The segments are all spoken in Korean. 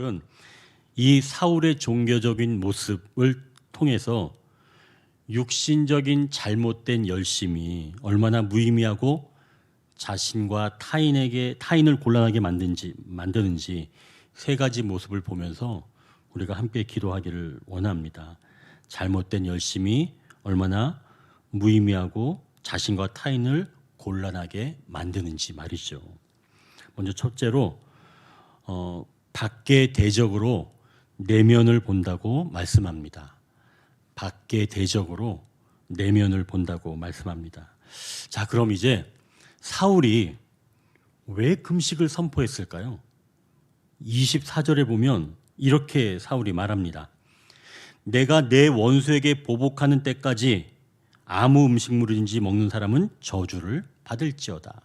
사울은 이 사울의 종교적인 모습을 통해서 육신적인 잘못된 열심이 얼마나 무의미하고 자신과 타인을 곤란하게 만드는지 세 가지 모습을 보면서 우리가 함께 기도하기를 원합니다. 잘못된 열심이 얼마나 무의미하고 자신과 타인을 곤란하게 만드는지 말이죠. 먼저 첫째로 밖의 대적으로 내면을 본다고 말씀합니다. 밖의 대적으로 내면을 본다고 말씀합니다. 자, 그럼 이제 사울이 왜 금식을 선포했을까요? 24절에 보면 이렇게 사울이 말합니다. 내가 내 원수에게 보복하는 때까지 아무 음식물인지 먹는 사람은 저주를 받을지어다.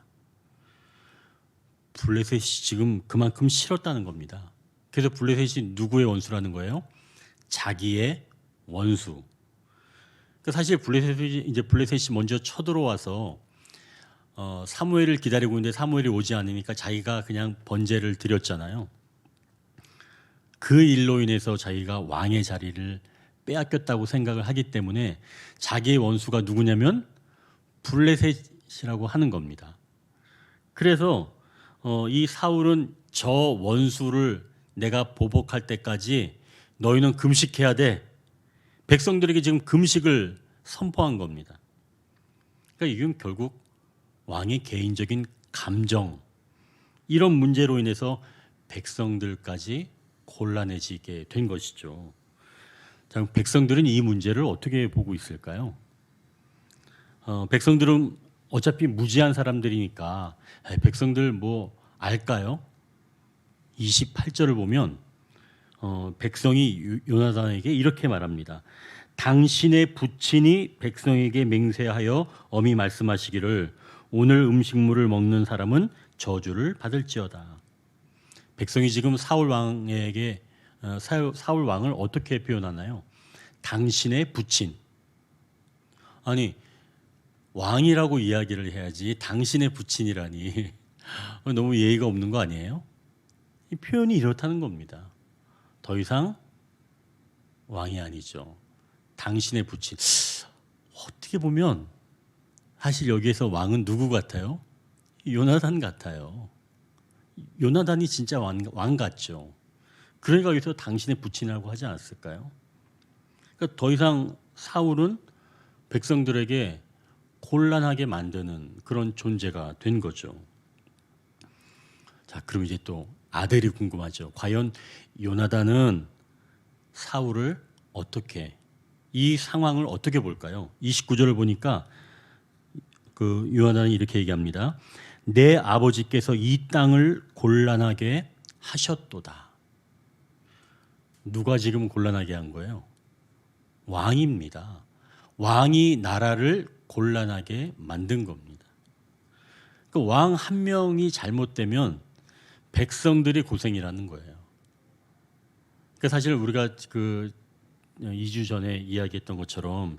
블레셋이 지금 그만큼 싫었다는 겁니다. 그래서 블레셋이 누구의 원수라는 거예요? 자기의 원수. 사실 블레셋이 먼저 쳐들어와서 사무엘을 기다리고 있는데 사무엘이 오지 않으니까 자기가 그냥 번제를 드렸잖아요. 그 일로 인해서 자기가 왕의 자리를 빼앗겼다고 생각을 하기 때문에 자기의 원수가 누구냐면 블레셋이라고 하는 겁니다. 그래서 이 사울은 저 원수를 내가 보복할 때까지 너희는 금식해야 돼. 백성들에게 지금 금식을 선포한 겁니다. 그러니까 이건 결국 왕의 개인적인 감정, 이런 문제로 인해서 백성들까지 곤란해지게 된 것이죠. 자, 백성들은 이 문제를 어떻게 보고 있을까요? 백성들은 어차피 무지한 사람들이니까 백성들 뭐 알까요? 28절을 보면 백성이 요나단에게 이렇게 말합니다. 당신의 부친이 백성에게 맹세하여 엄히 말씀하시기를 오늘 음식물을 먹는 사람은 저주를 받을지어다. 백성이 지금 사울 왕을 어떻게 표현하나요? 당신의 부친. 아니, 왕이라고 이야기를 해야지 당신의 부친이라니 너무 예의가 없는 거 아니에요? 이 표현이 이렇다는 겁니다. 더 이상 왕이 아니죠. 당신의 부친. 어떻게 보면 사실 여기에서 왕은 누구 같아요? 요나단 같아요. 요나단이 진짜 왕 같죠. 그러니까 여기서 당신의 부친이라고 하지 않았을까요? 그러니까 더 이상 사울은 백성들에게 곤란하게 만드는 그런 존재가 된 거죠. 자, 그럼 이제 또 아들이 궁금하죠. 과연 요나단은 사울을 어떻게, 이 상황을 어떻게 볼까요? 29절을 보니까 그 요나단이 이렇게 얘기합니다. 내 아버지께서 이 땅을 곤란하게 하셨도다. 누가 지금 곤란하게 한 거예요? 왕입니다. 왕이 나라를 곤란하게 만든 겁니다. 그 왕 한 명이 잘못되면 백성들이 고생이라는 거예요. 그러니까 사실 우리가 그 2주 전에 이야기했던 것처럼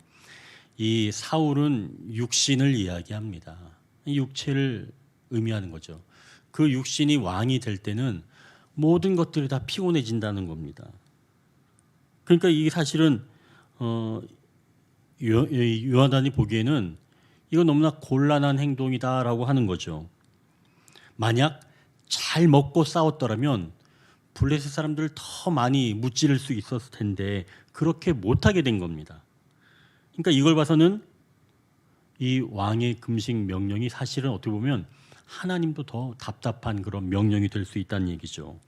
이 사울은 육신을 이야기합니다. 육체를 의미하는 거죠. 그 육신이 왕이 될 때는 모든 것들이 다 피곤해진다는 겁니다. 그러니까 이게 사실은 요나단이 보기에는 이건 너무나 곤란한 행동이다라고 하는 거죠. 만약 잘 먹고 싸웠더라면 블레셋 사람들을 더 많이 무찌를 수 있었을 텐데 그렇게 못하게 된 겁니다. 그러니까 이걸 봐서는 이 왕의 금식 명령이 사실은 어떻게 보면 하나님도 더 답답한 그런 명령이 될 수 있다는 얘기죠.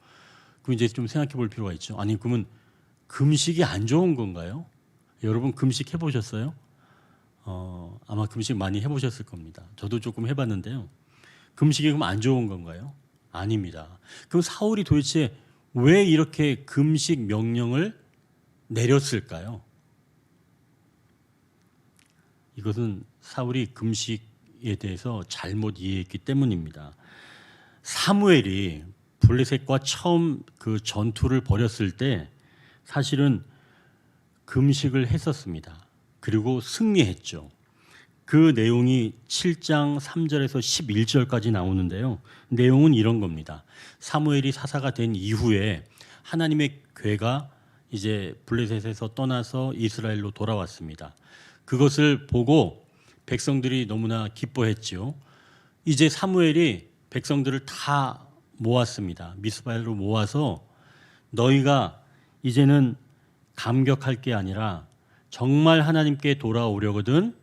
그럼 이제 좀 생각해 볼 필요가 있죠. 아니, 그러면 금식이 안 좋은 건가요? 여러분 금식 해보셨어요? 아마 금식 많이 해보셨을 겁니다. 저도 조금 해봤는데요. 금식이 그럼 안 좋은 건가요? 아닙니다. 그럼 사울이 도대체 왜 이렇게 금식 명령을 내렸을까요? 이것은 사울이 금식에 대해서 잘못 이해했기 때문입니다. 사무엘이 블레셋과 처음 그 전투를 벌였을 때 사실은 금식을 했었습니다. 그리고 승리했죠. 그 내용이 7장 3절에서 11절까지 나오는데요. 내용은 이런 겁니다. 사무엘이 사사가 된 이후에 하나님의 괴가 이제 블레셋에서 떠나서 이스라엘로 돌아왔습니다. 그것을 보고 백성들이 너무나 기뻐했지요. 이제 사무엘이 백성들을 다 모았습니다. 미스바로 모아서 너희가 이제는 감격할 게 아니라 정말 하나님께 돌아오려거든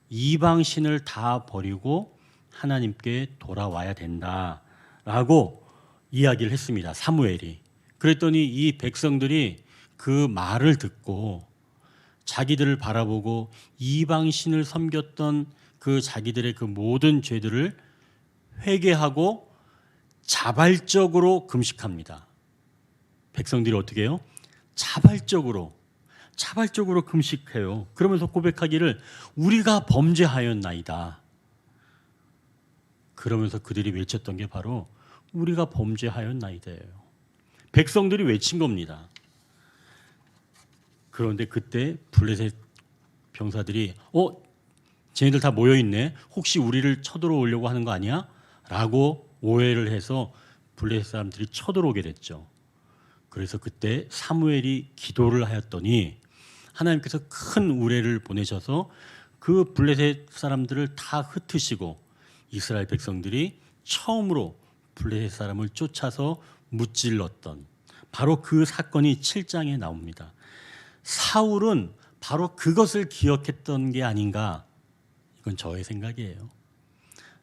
이방 신을 다 버리고 하나님께 돌아와야 된다라고 이야기를 했습니다. 사무엘이. 그랬더니 이 백성들이 그 말을 듣고 자기들을 바라보고 이방 신을 섬겼던 그 자기들의 그 모든 죄들을 회개하고 자발적으로 금식합니다. 백성들이 어떻게 해요? 자발적으로 금식해요. 그러면서 고백하기를 우리가 범죄하였나이다. 그러면서 그들이 외쳤던 게 바로 우리가 범죄하였나이다예요. 백성들이 외친 겁니다. 그런데 그때 블레셋 병사들이 쟤네들 다 모여있네. 혹시 우리를 쳐들어오려고 하는 거 아니야? 라고 오해를 해서 블레셋 사람들이 쳐들어오게 됐죠. 그래서 그때 사무엘이 기도를 하였더니 하나님께서 큰 우레를 보내셔서 그 블레셋 사람들을 다 흩으시고 이스라엘 백성들이 처음으로 블레셋 사람을 쫓아서 무찔렀던 바로 그 사건이 7장에 나옵니다. 사울은 바로 그것을 기억했던 게 아닌가, 이건 저의 생각이에요.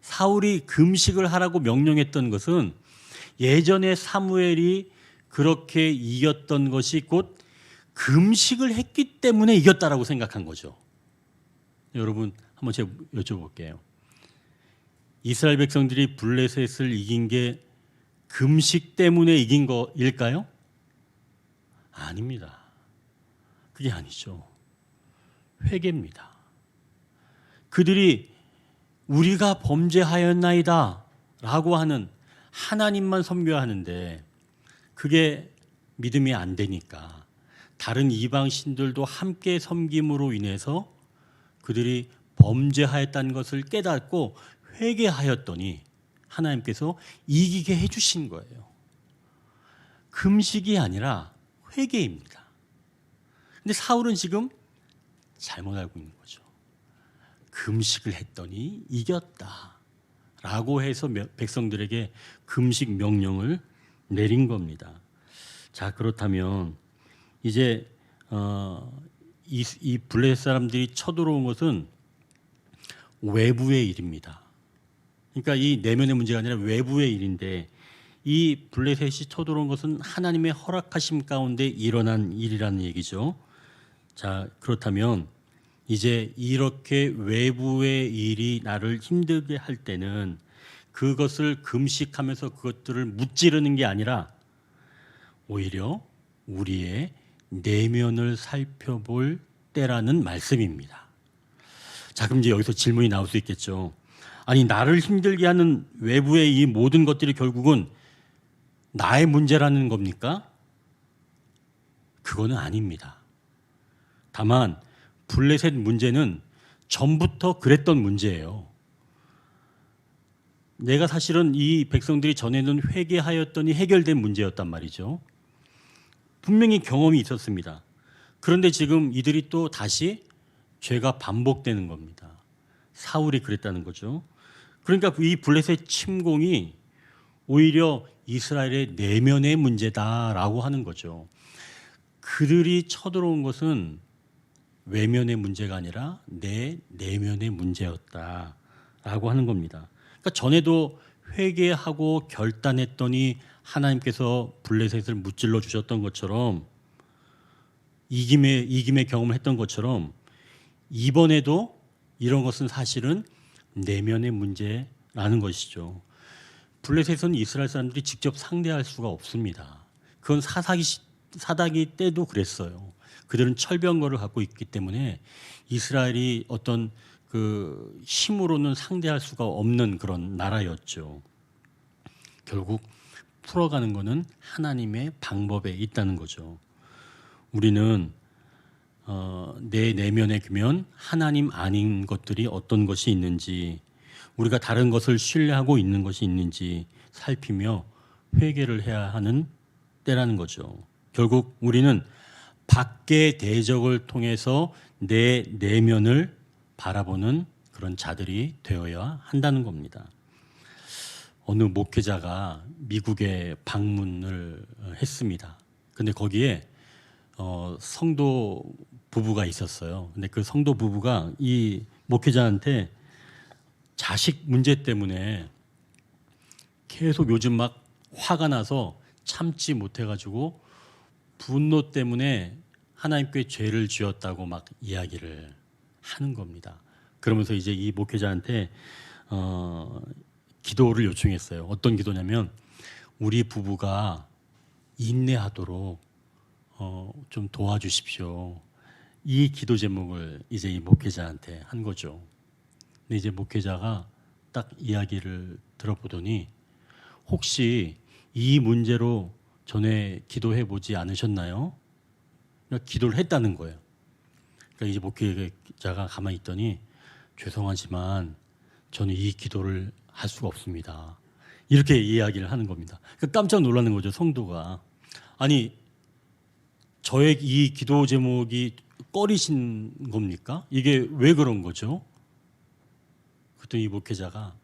사울이 금식을 하라고 명령했던 것은 예전에 사무엘이 그렇게 이겼던 것이 곧 금식을 했기 때문에 이겼다라고 생각한 거죠. 여러분 한번 제가 여쭤볼게요. 이스라엘 백성들이 블레셋을 이긴 게 금식 때문에 이긴 거일까요? 아닙니다. 그게 아니죠. 회개입니다. 그들이 우리가 범죄하였나이다 라고 하는 하나님만 섬겨야 하는데 그게 믿음이 안 되니까 다른 이방 신들도 함께 섬김으로 인해서 그들이 범죄하였다는 것을 깨닫고 회개하였더니 하나님께서 이기게 해주신 거예요. 금식이 아니라 회개입니다. 근데 사울은 지금 잘못 알고 있는 거죠. 금식을 했더니 이겼다라고 해서 백성들에게 금식 명령을 내린 겁니다. 자, 그렇다면 이제 이 블레셋 사람들이 쳐들어온 것은 외부의 일입니다. 그러니까 이 내면의 문제가 아니라 외부의 일인데 이 블레셋이 쳐들어온 것은 하나님의 허락하심 가운데 일어난 일이라는 얘기죠. 자, 그렇다면 이제 이렇게 외부의 일이 나를 힘들게 할 때는 그것을 금식하면서 그것들을 무찌르는 게 아니라 오히려 우리의 내면을 살펴볼 때라는 말씀입니다. 자, 그럼 이제 여기서 질문이 나올 수 있겠죠. 아니, 나를 힘들게 하는 외부의 이 모든 것들이 결국은 나의 문제라는 겁니까? 그거는 아닙니다. 다만 블레셋 문제는 전부터 그랬던 문제예요. 내가 사실은 이 백성들이 전에는 회개하였더니 해결된 문제였단 말이죠. 분명히 경험이 있었습니다. 그런데 지금 이들이 또 다시 죄가 반복되는 겁니다. 사울이 그랬다는 거죠. 그러니까 이 블레셋 침공이 오히려 이스라엘의 내면의 문제다라고 하는 거죠. 그들이 쳐들어온 것은 외면의 문제가 아니라 내 내면의 문제였다라고 하는 겁니다. 그러니까 전에도 회개하고 결단했더니 하나님께서 블레셋을 무찔러 주셨던 것처럼 이김의 경험을 했던 것처럼 이번에도 이런 것은 사실은 내면의 문제라는 것이죠. 블레셋은 이스라엘 사람들이 직접 상대할 수가 없습니다. 그건 사사기 때도 그랬어요. 그들은 철병거를 갖고 있기 때문에 이스라엘이 어떤 그 힘으로는 상대할 수가 없는 그런 나라였죠. 결국 풀어가는 것은 하나님의 방법에 있다는 거죠. 우리는 내 내면에 보면 하나님 아닌 것들이 어떤 것이 있는지, 우리가 다른 것을 신뢰하고 있는 것이 있는지 살피며 회개를 해야 하는 때라는 거죠. 결국 우리는 밖의 대적을 통해서 내 내면을 바라보는 그런 자들이 되어야 한다는 겁니다. 어느 목회자가 미국에 방문을 했습니다. 근데 거기에 성도 부부가 있었어요. 근데 그 성도 부부가 이 목회자한테 자식 문제 때문에 계속 요즘 막 화가 나서 참지 못해가지고 분노 때문에 하나님께 죄를 지었다고 막 이야기를 하는 겁니다. 그러면서 이제 이 목회자한테 기도를 요청했어요. 어떤 기도냐면 우리 부부가 인내하도록 좀 도와주십시오. 이 기도 제목을 이제 이 목회자한테 한 거죠. 근데 이제 목회자가 딱 이야기를 들어보더니 혹시 이 문제로 전에 기도해 보지 않으셨나요? 그러니까 기도를 했다는 거예요. 그러니까 이제 목회자가 가만히 있더니 죄송하지만 저는 이 기도를 할 수가 없습니다. 이렇게 이야기를 하는 겁니다. 그러니까 깜짝 놀라는 거죠, 성도가. 아니, 저의 이 기도 제목이 꺼리신 겁니까? 이게 왜 그런 거죠? 그랬더니 이 목회자가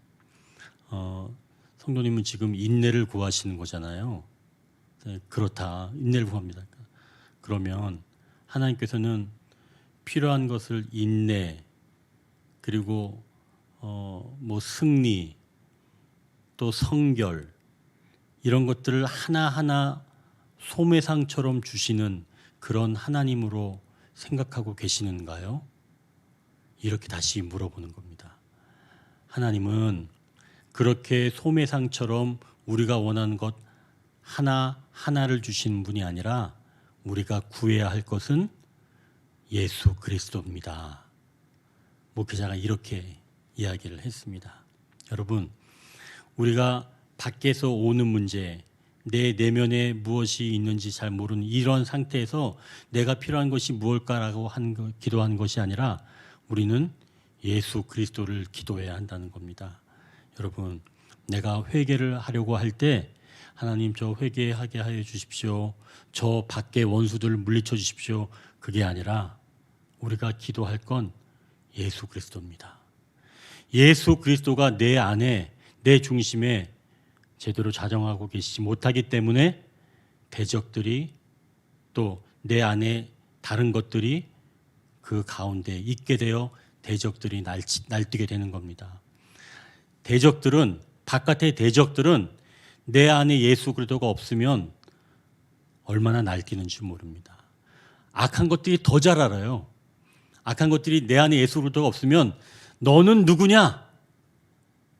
성도님은 지금 인내를 구하시는 거잖아요. 그렇다. 인내를 구합니다. 그러면 하나님께서는 필요한 것을 인내 그리고 뭐 승리 또 성결 이런 것들을 하나하나 소매상처럼 주시는 그런 하나님으로 생각하고 계시는가요? 이렇게 다시 물어보는 겁니다. 하나님은 그렇게 소매상처럼 우리가 원하는 것 하나하나를 주시는 분이 아니라 우리가 구해야 할 것은 예수 그리스도입니다. 목회자가 이렇게 이야기를 했습니다. 여러분, 우리가 밖에서 오는 문제, 내 내면에 무엇이 있는지 잘 모르는 이런 상태에서 내가 필요한 것이 무엇일까라고 기도하는 것이 아니라 우리는 예수 그리스도를 기도해야 한다는 겁니다. 여러분, 내가 회개를 하려고 할 때 하나님 저 회개하게 하여 주십시오. 저 밖에 원수들을 물리쳐 주십시오. 그게 아니라 우리가 기도할 건 예수 그리스도입니다. 예수 그리스도가 내 안에 내 중심에 제대로 자정하고 계시지 못하기 때문에 대적들이 또 내 안에 다른 것들이 그 가운데 있게 되어 대적들이 날뛰게 되는 겁니다. 대적들은 바깥의 대적들은 내 안에 예수 그리스도가 없으면 얼마나 날뛰는지 모릅니다. 악한 것들이 더 잘 알아요. 악한 것들이 내 안에 예수 그리스도가 없으면 너는 누구냐?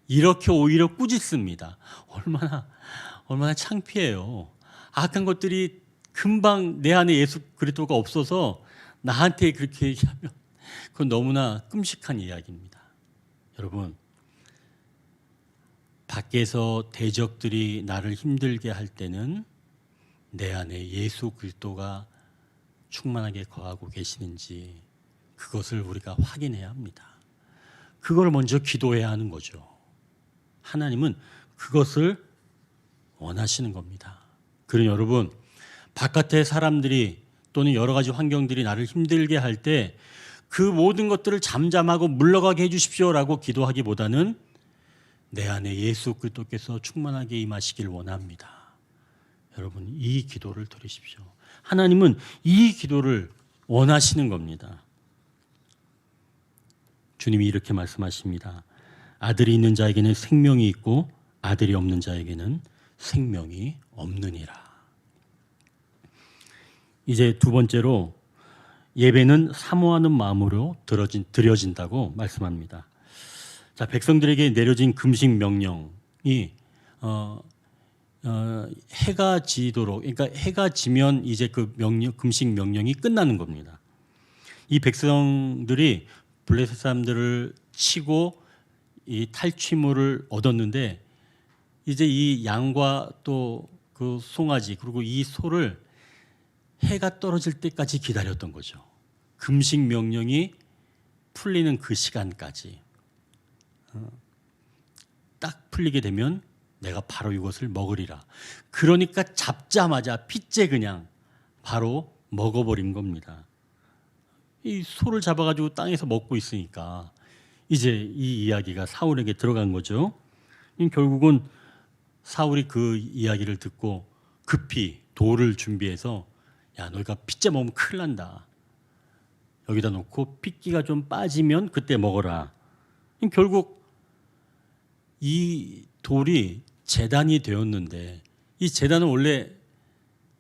이렇게 오히려 꾸짖습니다. 얼마나 창피해요. 악한 것들이 금방 내 안에 예수 그리스도가 없어서 나한테 그렇게 얘기하면 그건 너무나 끔찍한 이야기입니다. 여러분, 밖에서 대적들이 나를 힘들게 할 때는 내 안에 예수 그리스도가 충만하게 거하고 계시는지 그것을 우리가 확인해야 합니다. 그걸 먼저 기도해야 하는 거죠. 하나님은 그것을 원하시는 겁니다. 그러니 여러분, 바깥의 사람들이 또는 여러 가지 환경들이 나를 힘들게 할 때 그 모든 것들을 잠잠하고 물러가게 해주십시오라고 기도하기보다는 내 안에 예수 그리스도께서 충만하게 임하시길 원합니다. 여러분, 이 기도를 드리십시오. 하나님은 이 기도를 원하시는 겁니다. 주님이 이렇게 말씀하십니다. 아들이 있는 자에게는 생명이 있고 아들이 없는 자에게는 생명이 없느니라. 이제 두 번째로 예배는 사모하는 마음으로 드려진다고 말씀합니다. 자, 백성들에게 내려진 금식 명령이 해가 지도록, 그러니까 해가 지면 이제 그 금식 명령이 끝나는 겁니다. 이 백성들이 블레셋 사람들을 치고 이 탈취물을 얻었는데 이제 이 양과 또 그 송아지 그리고 이 소를 해가 떨어질 때까지 기다렸던 거죠. 금식 명령이 풀리는 그 시간까지 딱 풀리게 되면 내가 바로 이것을 먹으리라. 그러니까 잡자마자 핏째 그냥 바로 먹어버린 겁니다. 이 소를 잡아가지고 땅에서 먹고 있으니까 이제 이 이야기가 사울에게 들어간 거죠. 결국은 사울이 그 이야기를 듣고 급히 돌을 준비해서 야, 너희가 핏째 먹으면 큰일 난다. 여기다 놓고 핏기가 좀 빠지면 그때 먹어라. 결국 이 돌이 제단이 되었는데 이 제단은 원래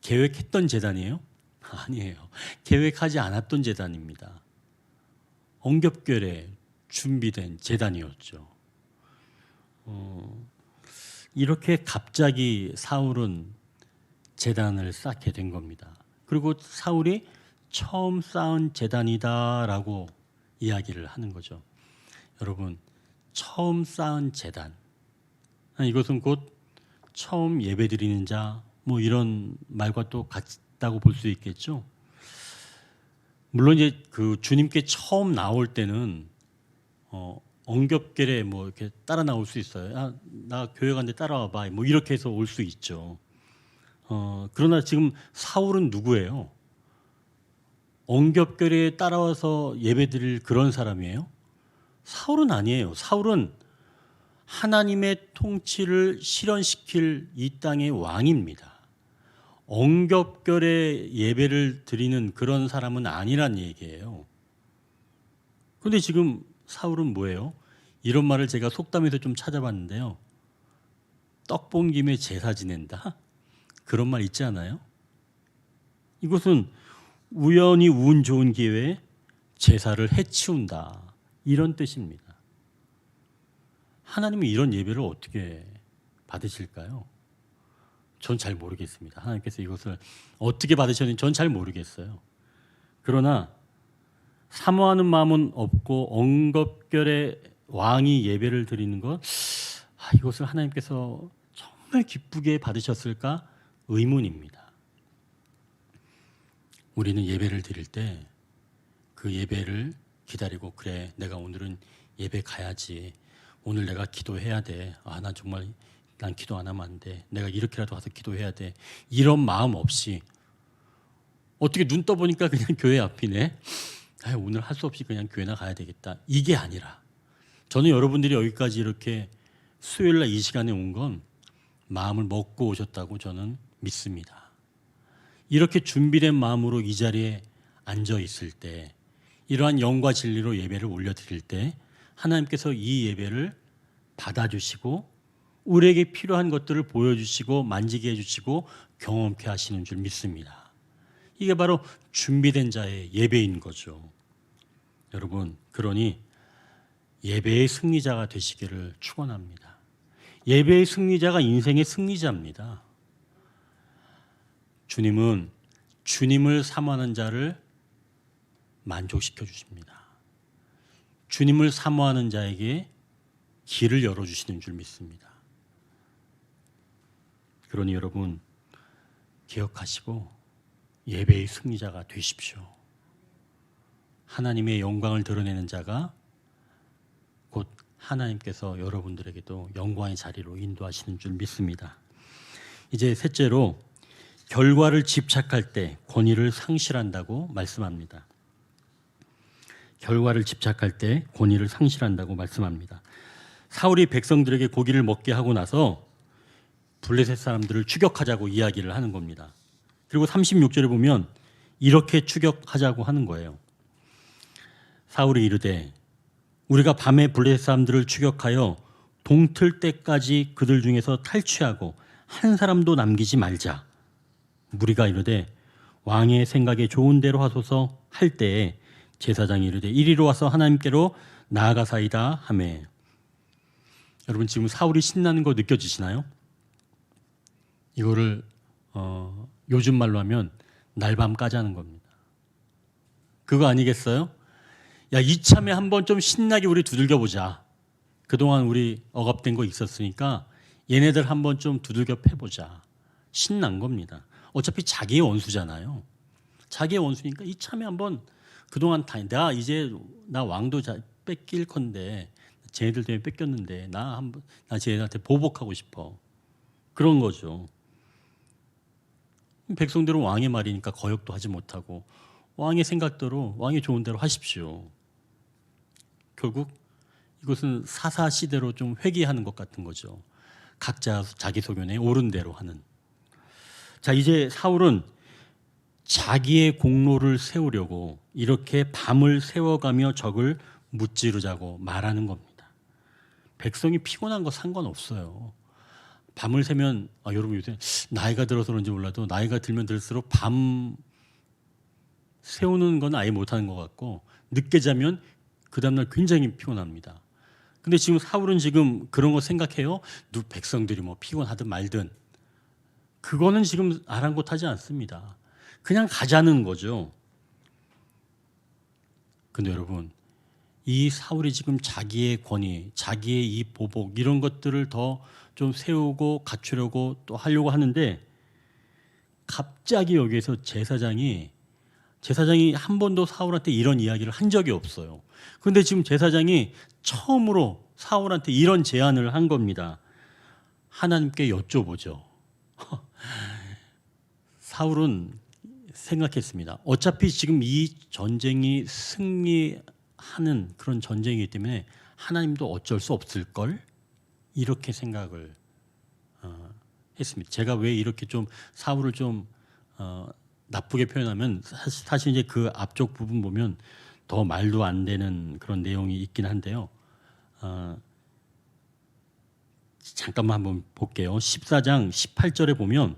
계획했던 제단이에요? 아니에요. 계획하지 않았던 제단입니다. 엉겹결에 준비된 제단이었죠. 이렇게 갑자기 사울은 제단을 쌓게 된 겁니다. 그리고 사울이 처음 쌓은 제단이다라고 이야기를 하는 거죠. 여러분, 처음 쌓은 제단, 이것은 곧 처음 예배드리는 자, 뭐 이런 말과 또 같다고 볼 수 있겠죠. 물론 이제 그 주님께 처음 나올 때는 엉겹결에 뭐 이렇게 따라 나올 수 있어요. 아, 나 교회 갔는데 따라와봐. 뭐 이렇게 해서 올 수 있죠. 그러나 지금 사울은 누구예요? 엉겹결에 따라와서 예배드릴 그런 사람이에요? 사울은 아니에요. 사울은 하나님의 통치를 실현시킬 이 땅의 왕입니다. 엉겹결에 예배를 드리는 그런 사람은 아니란 얘기예요. 그런데 지금 사울은 뭐예요? 이런 말을 제가 속담에서 좀 찾아봤는데요. 떡 본 김에 제사 지낸다? 그런 말 있지 않아요? 이것은 우연히 운 좋은 기회에 제사를 해치운다. 이런 뜻입니다. 하나님은 이런 예배를 어떻게 받으실까요? 전 잘 모르겠습니다. 하나님께서 이것을 어떻게 받으셨는지 전 잘 모르겠어요. 그러나 사모하는 마음은 없고 엉겁결에 왕이 예배를 드리는 것, 이것을 하나님께서 정말 기쁘게 받으셨을까 의문입니다. 우리는 예배를 드릴 때 그 예배를 기다리고 그래 내가 오늘은 예배 가야지. 오늘 내가 기도해야 돼. 난 정말 난 기도 안 하면 안 돼. 내가 이렇게라도 가서 기도해야 돼. 이런 마음 없이 어떻게 눈 떠보니까 그냥 교회 앞이네. 오늘 할 수 없이 그냥 교회나 가야 되겠다. 이게 아니라 저는 여러분들이 여기까지 이렇게 수요일날 이 시간에 온 건 마음을 먹고 오셨다고 저는 믿습니다. 이렇게 준비된 마음으로 이 자리에 앉아 있을 때 이러한 영과 진리로 예배를 올려드릴 때 하나님께서 이 예배를 받아주시고 우리에게 필요한 것들을 보여주시고 만지게 해주시고 경험케 하시는 줄 믿습니다. 이게 바로 준비된 자의 예배인 거죠. 여러분, 그러니 예배의 승리자가 되시기를 축원합니다. 예배의 승리자가 인생의 승리자입니다. 주님은 주님을 사모하는 자를 만족시켜 주십니다. 주님을 사모하는 자에게 길을 열어주시는 줄 믿습니다. 그러니 여러분 기억하시고 예배의 승리자가 되십시오. 하나님의 영광을 드러내는 자가 곧 하나님께서 여러분들에게도 영광의 자리로 인도하시는 줄 믿습니다. 이제 셋째로 결과를 집착할 때 권위를 상실한다고 말씀합니다. 결과를 집착할 때 권위를 상실한다고 말씀합니다. 사울이 백성들에게 고기를 먹게 하고 나서 블레셋 사람들을 추격하자고 이야기를 하는 겁니다. 그리고 36절에 보면 이렇게 추격하자고 하는 거예요. 사울이 이르되 우리가 밤에 블레셋 사람들을 추격하여 동틀 때까지 그들 중에서 탈취하고 한 사람도 남기지 말자. 무리가 이르되 왕의 생각에 좋은 대로 하소서 할 때에 제사장이 이르되 이리로 와서 하나님께로 나아가사이다 하매. 여러분 지금 사울이 신나는 거 느껴지시나요? 이거를 요즘 말로 하면 날밤 까자는 겁니다. 그거 아니겠어요? 야, 이참에 한번 좀 신나게 우리 두들겨 보자. 그동안 우리 억압된 거 있었으니까 얘네들 한번 좀 두들겨 패보자. 신난 겁니다. 어차피 자기의 원수잖아요. 자기의 원수니까 이참에 한번 그동안 나 이제 나 왕도 뺏길 건데 쟤네들 때문에 뺏겼는데 나 쟤네들한테 보복하고 싶어. 그런 거죠. 백성들은 왕의 말이니까 거역도 하지 못하고 왕의 생각대로 왕의 좋은 대로 하십시오. 결국 이것은 사사 시대로 좀 회귀하는 것 같은 거죠. 각자 자기 소견에 옳은 대로 하는. 자, 이제 사울은 자기의 공로를 세우려고 이렇게 밤을 새워가며 적을 무찌르자고 말하는 겁니다. 백성이 피곤한 거 상관없어요. 밤을 새면 여러분 요새 나이가 들어서 그런지 몰라도 나이가 들면 들수록 밤 세우는 건 아예 못하는 것 같고 늦게 자면 그 다음날 굉장히 피곤합니다. 근데 지금 사울은 지금 그런 거 생각해요. 백성들이 뭐 피곤하든 말든 그거는 지금 아랑곳하지 않습니다. 그냥 가자는 거죠. 근데 여러분 이 사울이 지금 자기의 권위, 자기의 이 보복 이런 것들을 더 좀 세우고 갖추려고 또 하려고 하는데 갑자기 여기에서 제사장이 한 번도 사울한테 이런 이야기를 한 적이 없어요. 그런데 지금 제사장이 처음으로 사울한테 이런 제안을 한 겁니다. 하나님께 여쭤보죠. 사울은 생각했습니다. 어차피 지금 이 전쟁이 승리하는 그런 전쟁이기 때문에 하나님도 어쩔 수 없을걸? 이렇게 생각을 했습니다. 제가 왜 이렇게 좀 사울을 좀 나쁘게 표현하면 사실 이제 그 앞쪽 부분 보면 더 말도 안 되는 그런 내용이 있긴 한데요. 잠깐만 한번 볼게요. 14장 18절에 보면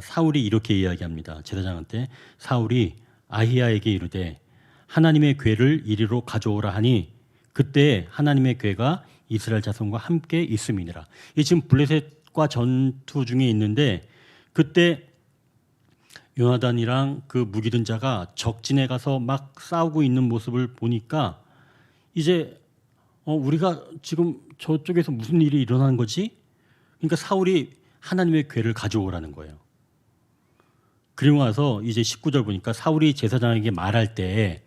사울이 이렇게 이야기합니다. 제사장한테 사울이 아히야에게 이르되 하나님의 궤를 이리로 가져오라 하니 그때 하나님의 궤가 이스라엘 자손과 함께 있음이니라. 이 지금 블레셋과 전투 중에 있는데 그때 요나단이랑 그 무기든 자가 적진에 가서 막 싸우고 있는 모습을 보니까 이제 우리가 지금 저쪽에서 무슨 일이 일어나는 거지? 그러니까 사울이 하나님의 궤를 가져오라는 거예요. 그리고 나서 이제 19절 보니까 사울이 제사장에게 말할 때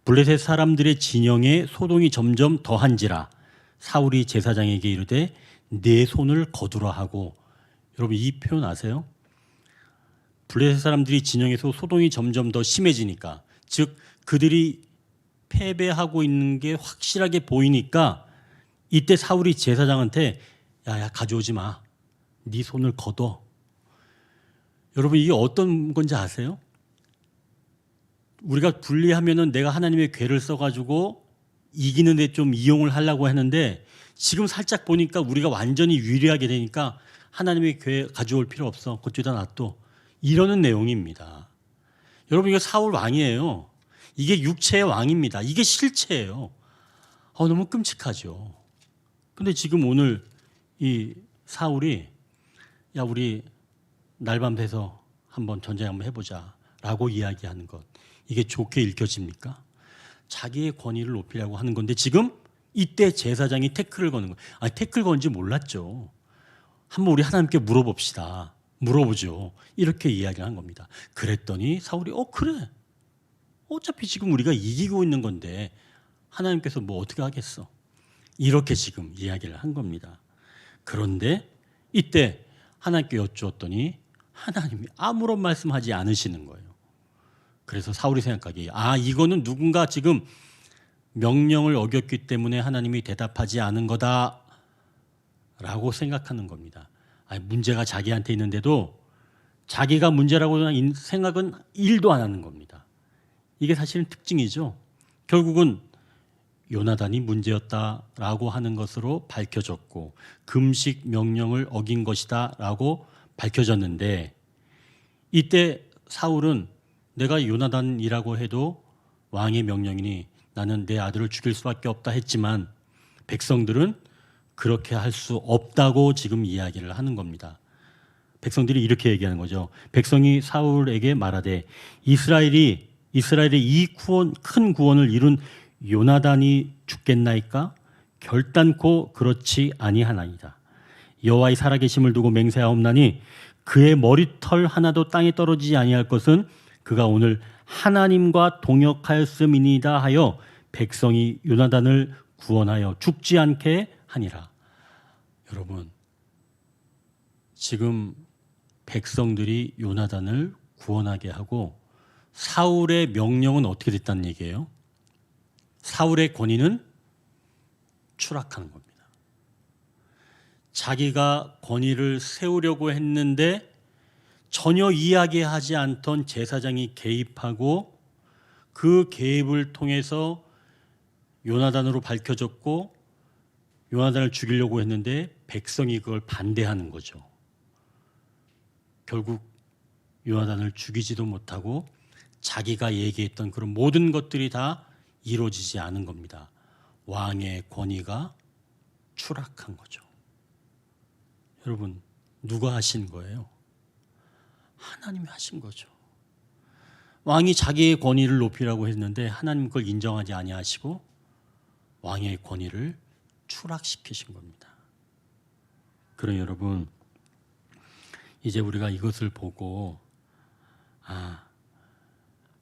블레셋 사람들의 진영에 소동이 점점 더한지라 사울이 제사장에게 이르되 내 손을 거두라 하고. 여러분 이 표현 아세요? 블레셋 사람들이 진영에서 소동이 점점 더 심해지니까 즉 그들이 패배하고 있는 게 확실하게 보이니까 이때 사울이 제사장한테 야 가져오지 마. 네 손을 거둬. 여러분 이게 어떤 건지 아세요? 우리가 분리하면은 내가 하나님의 궤를 써가지고 이기는 데 좀 이용을 하려고 했는데 지금 살짝 보니까 우리가 완전히 유리하게 되니까 하나님의 궤 가져올 필요 없어. 그쪽에다 놔둬. 이러는 내용입니다. 여러분 이거 사울 왕이에요. 이게 육체의 왕입니다. 이게 실체예요. 너무 끔찍하죠. 근데 지금 오늘 이 사울이 야 우리 날밤 새서 한번 전쟁 한번 해보자라고 이야기하는 것 이게 좋게 읽혀집니까? 자기의 권위를 높이려고 하는 건데 지금 이때 제사장이 태클을 거는 거예요. 아니 태클 건지 몰랐죠. 한번 우리 하나님께 물어봅시다. 물어보죠. 이렇게 이야기를 한 겁니다. 그랬더니 사울이 그래. 어차피 지금 우리가 이기고 있는 건데 하나님께서 뭐 어떻게 하겠어. 이렇게 지금 이야기를 한 겁니다. 그런데 이때 하나님께 여쭈었더니 하나님이 아무런 말씀하지 않으시는 거예요. 그래서 사울이 생각하기에 이거는 누군가 지금 명령을 어겼기 때문에 하나님이 대답하지 않은 거다라고 생각하는 겁니다. 문제가 자기한테 있는데도 자기가 문제라고 생각은 1도 안 하는 겁니다. 이게 사실은 특징이죠. 결국은 요나단이 문제였다라고 하는 것으로 밝혀졌고 금식 명령을 어긴 것이다라고 밝혀졌는데 이때 사울은 내가 요나단이라고 해도 왕의 명령이니 나는 내 아들을 죽일 수밖에 없다 했지만 백성들은 그렇게 할 수 없다고 지금 이야기를 하는 겁니다. 백성들이 이렇게 얘기하는 거죠. 백성이 사울에게 말하되 이스라엘의 이 큰 구원을 이룬 요나단이 죽겠나이까? 결단코 그렇지 아니하나이다. 여호와의 살아계심을 두고 맹세하옵나니 그의 머리털 하나도 땅에 떨어지지 아니할 것은 그가 오늘 하나님과 동역하였음이니이다 하여 백성이 요나단을 구원하여 죽지 않게 하니라. 여러분 지금 백성들이 요나단을 구원하게 하고 사울의 명령은 어떻게 됐다는 얘기예요? 사울의 권위는 추락하는 겁니다. 자기가 권위를 세우려고 했는데 전혀 이야기하지 않던 제사장이 개입하고 그 개입을 통해서 요나단으로 밝혀졌고 요나단을 죽이려고 했는데 백성이 그걸 반대하는 거죠. 결국 요나단을 죽이지도 못하고 자기가 얘기했던 그런 모든 것들이 다 이루어지지 않은 겁니다. 왕의 권위가 추락한 거죠. 여러분, 누가 하신 거예요? 하나님이 하신 거죠. 왕이 자기의 권위를 높이라고 했는데 하나님 그걸 인정하지 아니하시고 왕의 권위를 추락시키신 겁니다. 그럼 여러분, 이제 우리가 이것을 보고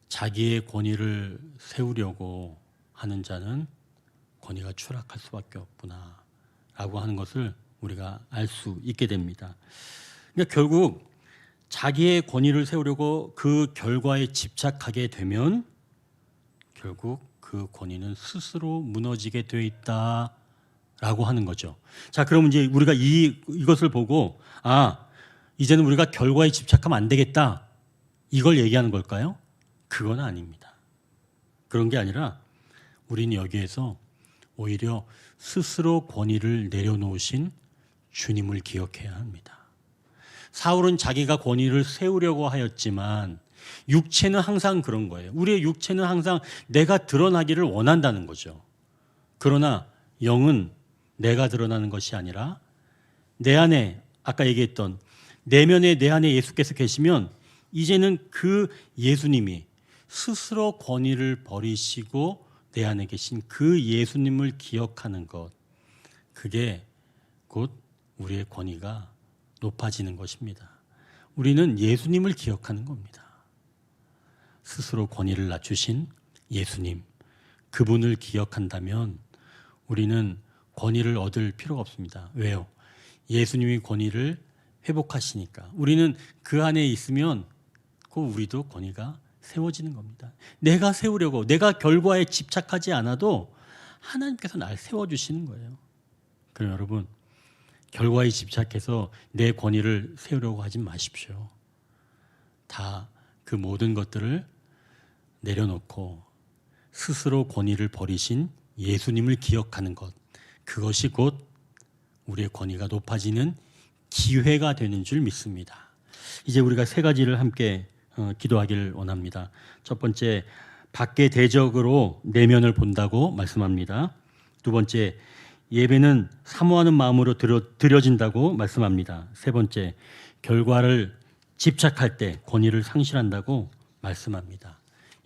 자기의 권위를 세우려고 하는 자는 권위가 추락할 수밖에 없구나 라고 하는 것을 우리가 알 수 있게 됩니다. 그러니까 결국 자기의 권위를 세우려고 그 결과에 집착하게 되면 결국 그 권위는 스스로 무너지게 되어 있다라고 하는 거죠. 자, 그럼 이제 우리가 이것을 보고 이제는 우리가 결과에 집착하면 안 되겠다 이걸 얘기하는 걸까요? 그건 아닙니다. 그런 게 아니라 우리는 여기에서 오히려 스스로 권위를 내려놓으신 주님을 기억해야 합니다. 사울은 자기가 권위를 세우려고 하였지만 육체는 항상 그런 거예요. 우리의 육체는 항상 내가 드러나기를 원한다는 거죠. 그러나 영은 내가 드러나는 것이 아니라 내 안에 아까 얘기했던 내면에 내 안에 예수께서 계시면 이제는 그 예수님이 스스로 권위를 버리시고 내 안에 계신 그 예수님을 기억하는 것, 그게 곧 우리의 권위가 높아지는 것입니다. 우리는 예수님을 기억하는 겁니다. 스스로 권위를 낮추신 예수님, 그분을 기억한다면 우리는 권위를 얻을 필요가 없습니다. 왜요? 예수님이 권위를 회복하시니까. 우리는 그 안에 있으면 우리도 권위가 세워지는 겁니다. 내가 세우려고, 내가 결과에 집착하지 않아도 하나님께서 날 세워주시는 거예요. 그럼 여러분, 결과에 집착해서 내 권위를 세우려고 하지 마십시오. 다 그 모든 것들을 내려놓고 스스로 권위를 버리신 예수님을 기억하는 것, 그것이 곧 우리의 권위가 높아지는 기회가 되는 줄 믿습니다. 이제 우리가 세 가지를 함께 기도하기를 원합니다. 첫 번째, 밖의 대적으로 내면을 본다고 말씀합니다. 두 번째, 예배는 사모하는 마음으로 드려진다고 말씀합니다. 세 번째, 결과를 집착할 때 권위를 상실한다고 말씀합니다.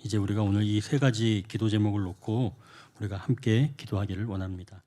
이제 우리가 오늘 이 세 가지 기도 제목을 놓고 우리가 함께 기도하기를 원합니다.